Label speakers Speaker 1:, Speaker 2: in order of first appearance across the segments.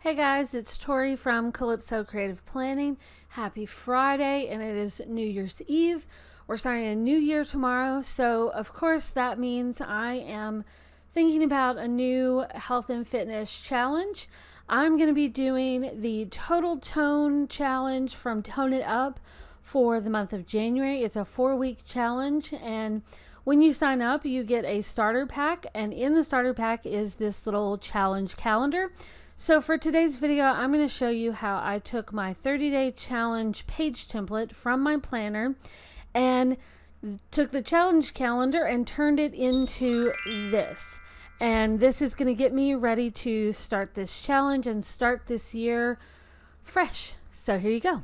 Speaker 1: Hey guys, it's Tori from Calypso Creative Planning. Happy Friday, and it is New Year's Eve. We're starting a new year tomorrow, so of course that means I am thinking about a new health and fitness challenge. I'm going to be doing the Total Tone Challenge from Tone It Up for the month of January. It's a 4-week challenge, and when you sign up, you get a starter pack, and in the starter pack is this little challenge calendar. So for today's video, I'm going to show you how I took my 30-day challenge page template from my planner and took the challenge calendar and turned it into this. And this is going to get me ready to start this challenge and start this year fresh. So here you go.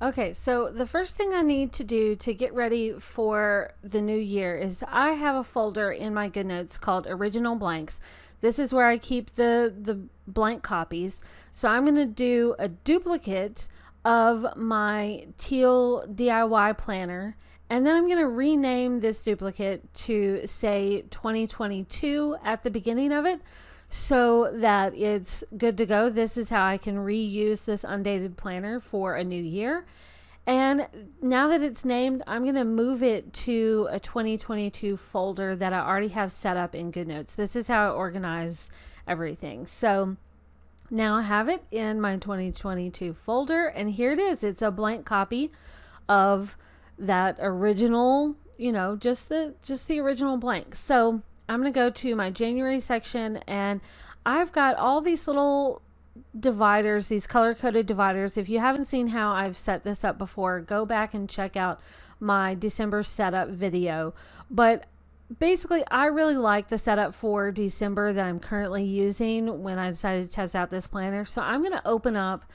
Speaker 1: Okay, so the first thing I need to do to get ready for the new year is I have a folder in my GoodNotes called Original Blanks. This is where I keep the blank copies. So I'm going to do a duplicate of my teal DIY planner, and then I'm going to rename this duplicate to say 2022 at the beginning of it, so that it's good to go. This is how I can reuse this undated planner for a new year. And now that it's named, I'm going to move it to a 2022 folder that I already have set up in GoodNotes. This is how I organize everything. So now I have it in my 2022 folder, and here it is. It's a blank copy of that original, just the original blank. So I'm going to go to my January section, and I've got all these little dividers, these color-coded dividers. If you haven't seen how I've set this up before, go back and check out my December setup video. But basically, I really like the setup for December that I'm currently using when I decided to test out this planner. So I'm going to open up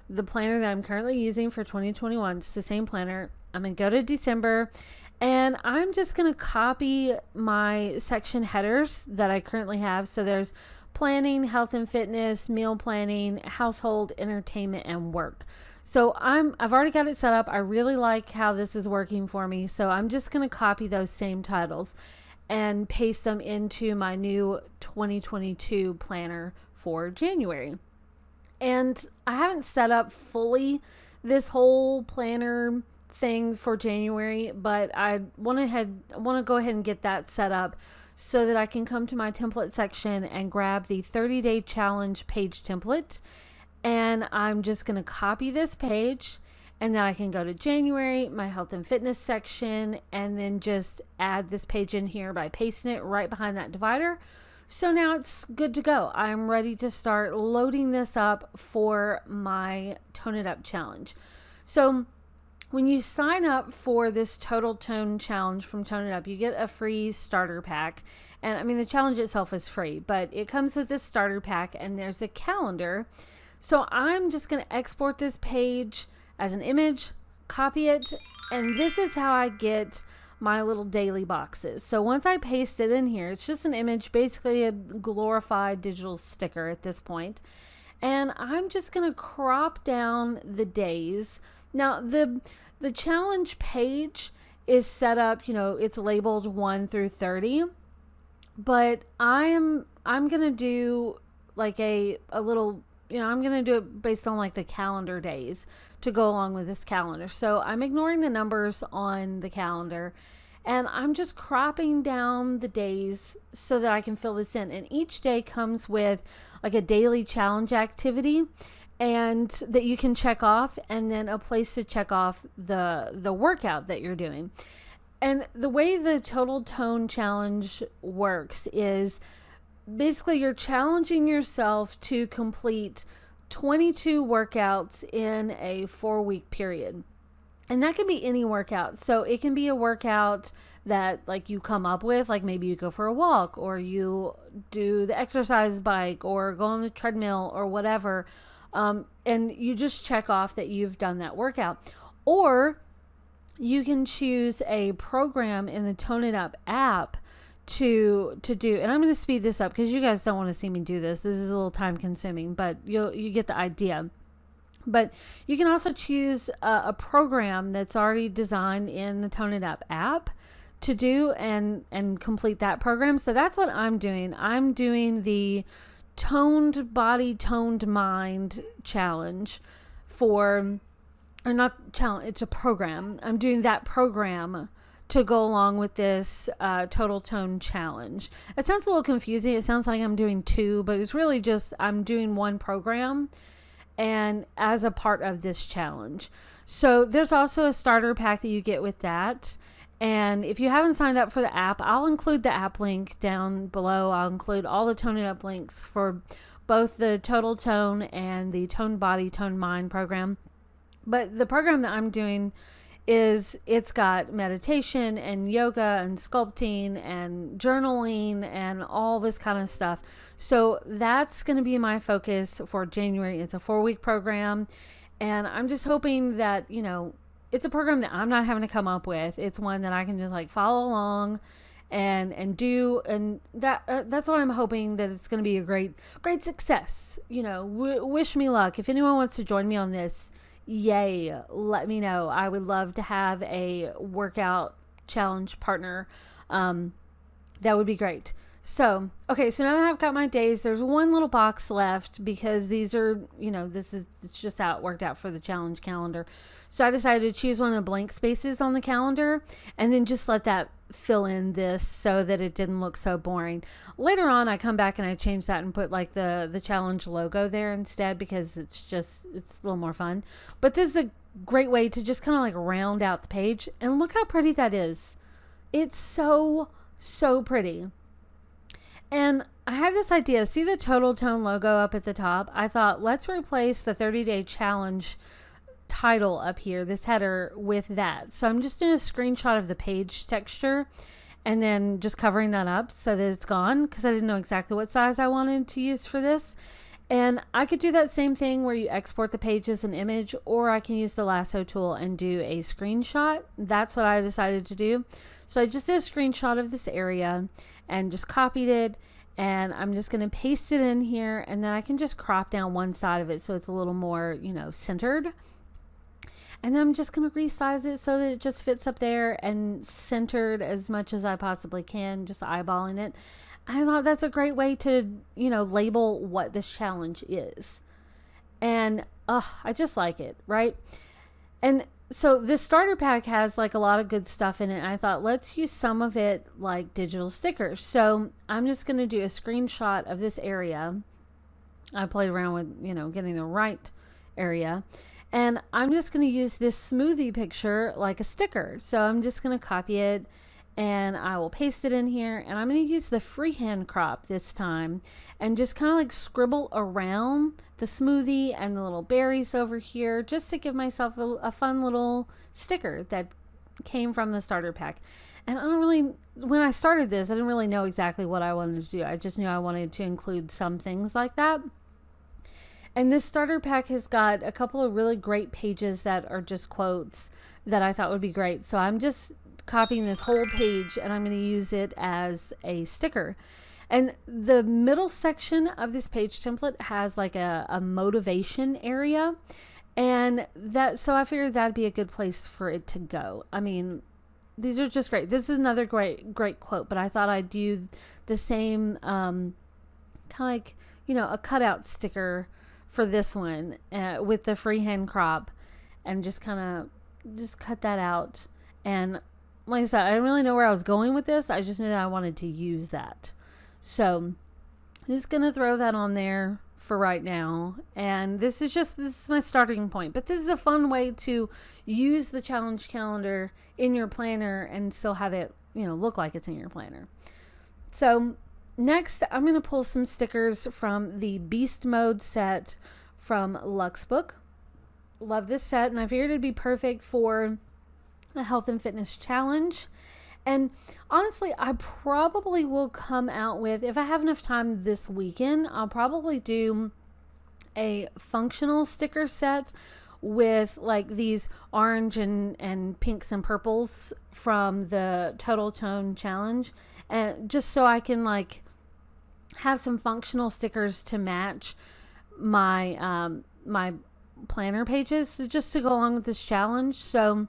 Speaker 1: the planner that I'm currently using for 2021. It's the same planner. I'm going to go to December, and I'm just going to copy my section headers that I currently have. So there's planning, health and fitness, meal planning, household, entertainment, and work. So I've already got it set up. I really like how this is working for me. So I'm just going to copy those same titles and paste them into my new 2022 planner for January. And I haven't set up fully this whole planner thing for January, but I want to go ahead and get that set up so that I can come to my template section and grab the 30-day challenge page template. And I'm just going to copy this page, and then I can go to January, my health and fitness section, and then just add this page in here by pasting it right behind that divider. So now it's good to go. I'm ready to start loading this up for my Tone It Up challenge. So when you sign up for this Total Tone Challenge from Tone It Up, you get a free starter pack. And I mean, the challenge itself is free, but it comes with this starter pack, and there's a calendar. So I'm just going to export this page as an image, copy it, and this is how I get my little daily boxes. So once I paste it in here, it's just an image, basically a glorified digital sticker at this point. And I'm just going to crop down the days. Now, the challenge page is set up, it's labeled 1 through 30, but I'm going to do like a little, I'm going to do it based on like the calendar days to go along with this calendar. So I'm ignoring the numbers on the calendar, and I'm just cropping down the days so that I can fill this in. And each day comes with like a daily challenge activity, and that you can check off, and then a place to check off the workout that you're doing. And the way the Total Tone Challenge works is basically you're challenging yourself to complete 22 workouts in a 4-week period. And that can be any workout. So it can be a workout that like you come up with, like maybe you go for a walk or you do the exercise bike or go on the treadmill or whatever. And you just check off that you've done that workout. Or you can choose a program in the Tone It Up app to do, and I'm going to speed this up because you guys don't want to see me do this. This is a little time consuming, but you get the idea. But you can also choose a program that's already designed in the Tone It Up app to do and complete that program. So that's what I'm doing. I'm doing the Toned Body, Toned Mind challenge or not challenge, it's a program. I'm doing that program to go along with this Total Tone challenge. It sounds a little confusing. It sounds like I'm doing two, but it's really just I'm doing one program and as a part of this challenge. So there's also a starter pack that you get with that. And if you haven't signed up for the app, I'll include the app link down below. I'll include all the Tone It Up links for both the Total Tone and the Tone Body, Tone Mind program. But the program that I'm doing it's got meditation and yoga and sculpting and journaling and all this kind of stuff. So that's going to be my focus for January. It's a 4-week program. And I'm just hoping that, it's a program that I'm not having to come up with. It's one that I can just like follow along and do. And that's what I'm hoping, that it's going to be a great success. Wish me luck. If anyone wants to join me on this, yay, let me know. I would love to have a workout challenge partner. That would be great. So now that I've got my days, there's one little box left because these are, it's just how it worked out for the challenge calendar. So I decided to choose one of the blank spaces on the calendar and then just let that fill in this so that it didn't look so boring. Later on, I come back and I change that and put like the challenge logo there instead because it's a little more fun. But this is a great way to just kind of like round out the page. And look how pretty that is. It's so pretty. And I had this idea. See the Total Tone logo up at the top? I thought, let's replace the 30-day challenge title up here, this header, with that. So I'm just doing a screenshot of the page texture and then just covering that up so that it's gone because I didn't know exactly what size I wanted to use for this. And I could do that same thing where you export the page as an image, or I can use the lasso tool and do a screenshot. That's what I decided to do. So I just did a screenshot of this area and just copied it, and I'm just going to paste it in here, and then I can just crop down one side of it so it's a little more, centered. And then I'm just going to resize it so that it just fits up there and centered as much as I possibly can, just eyeballing it. I thought that's a great way to, label what this challenge is. And I just like it, right? And so this starter pack has like a lot of good stuff in it. And I thought, let's use some of it like digital stickers. So I'm just going to do a screenshot of this area. I played around with, getting the right area. And I'm just going to use this smoothie picture like a sticker. So I'm just going to copy it and I will paste it in here. And I'm going to use the freehand crop this time and just kind of like scribble around the smoothie and the little berries over here just to give myself a fun little sticker that came from the starter pack. And when I started this, I didn't really know exactly what I wanted to do. I just knew I wanted to include some things like that. And this starter pack has got a couple of really great pages that are just quotes that I thought would be great. So I'm just copying this whole page and I'm going to use it as a sticker. And the middle section of this page template has like a motivation area. And so I figured that'd be a good place for it to go. I mean, these are just great. This is another great quote, but I thought I'd do the same kind of like, a cutout sticker for this one with the freehand crop and just kind of cut that out. And like I said, I didn't really know where I was going with this. I just knew that I wanted to use that. So I'm just going to throw that on there for right now. And this is my starting point. But this is a fun way to use the challenge calendar in your planner and still have it, look like it's in your planner. So next, I'm going to pull some stickers from the Beast Mode set from Luxbook. love this set, and I figured it'd be perfect for a health and fitness challenge. And honestly, I probably will come out with, if I have enough time this weekend, I'll probably do a functional sticker set with like these orange and pinks and purples from the Total Tone Challenge. And just so I can like have some functional stickers to match my my planner pages, just to go along with this challenge. So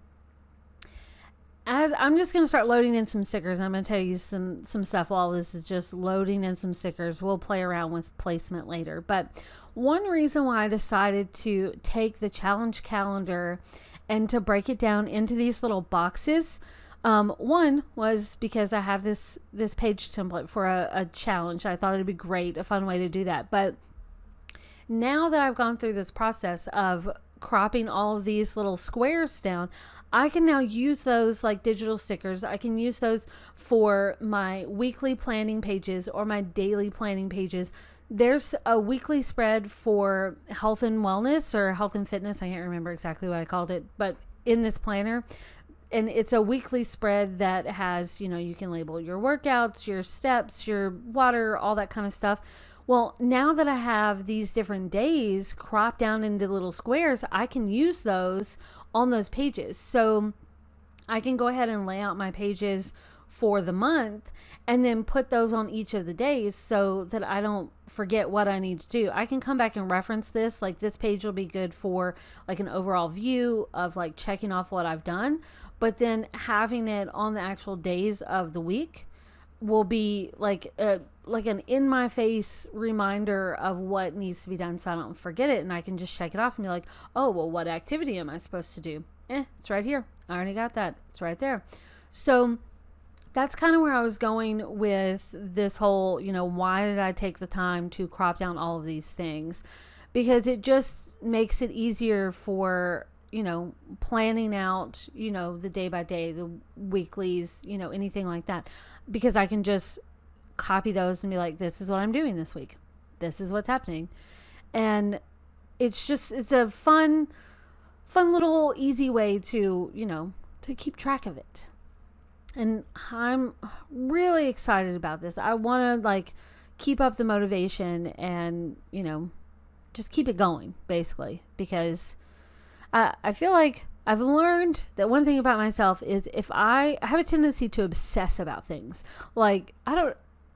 Speaker 1: as I'm just going to start loading in some stickers. I'm going to tell you some stuff while this is just loading in some stickers. We'll play around with placement later. But one reason why I decided to take the challenge calendar and to break it down into these little boxes, one was because I have this page template for a challenge. I thought it'd be great, a fun way to do that. But now that I've gone through this process of cropping all of these little squares down, I can now use those like digital stickers. I can use those for my weekly planning pages or my daily planning pages. There's a weekly spread for health and wellness or health and fitness. I can't remember exactly what I called it, but in this planner, and it's a weekly spread that has, you can label your workouts, your steps, your water, all that kind of stuff. Well, now that I have these different days cropped down into little squares, I can use those on those pages. So I can go ahead and lay out my pages for the month and then put those on each of the days so that I don't forget what I need to do. I can come back and reference this. Like this page will be good for like an overall view of like checking off what I've done, but then having it on the actual days of the week will be like an in my face reminder of what needs to be done so I don't forget it, and I can just check it off and be like, oh, well, what activity am I supposed to do? It's right here. I already got that. It's right there. So that's kind of where I was going with this whole, why did I take the time to crop down all of these things? Because it just makes it easier for planning out, the day by day, the weeklies, anything like that, because I can just copy those and be like, this is what I'm doing this week. This is what's happening. And it's a fun little easy way to, to keep track of it. And I'm really excited about this. I want to like keep up the motivation and, just keep it going basically, because I feel like I've learned that one thing about myself is if I have a tendency to obsess about things. Like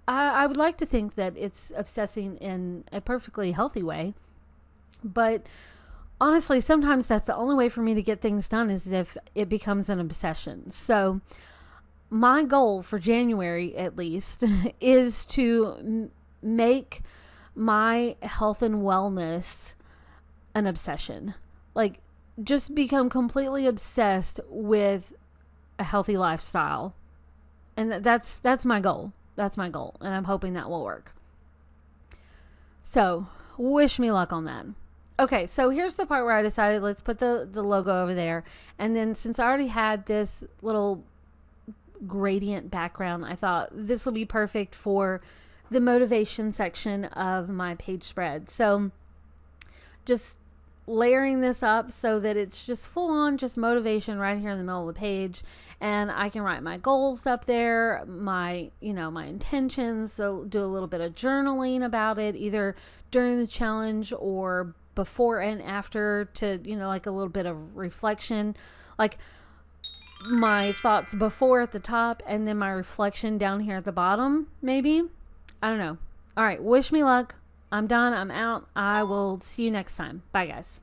Speaker 1: I would like to think that it's obsessing in a perfectly healthy way, but honestly, sometimes that's the only way for me to get things done is if it becomes an obsession. So my goal for January, at least, is to make my health and wellness an obsession. Like, just become completely obsessed with a healthy lifestyle. And that's my goal. That's my goal. And I'm hoping that will work. So, wish me luck on that. Okay, so here's the part where I decided let's put the logo over there. And then since I already had this little gradient background, I thought this will be perfect for the motivation section of my page spread. So just layering this up so that it's just full on just motivation right here in the middle of the page, and I can write my goals up there, my my intentions, so do a little bit of journaling about it either during the challenge or before and after to like a little bit of reflection, like my thoughts before at the top and then my reflection down here at the bottom, maybe. I don't know. All right, wish me luck. I'm done. I'm out. I will see you next time. Bye, guys.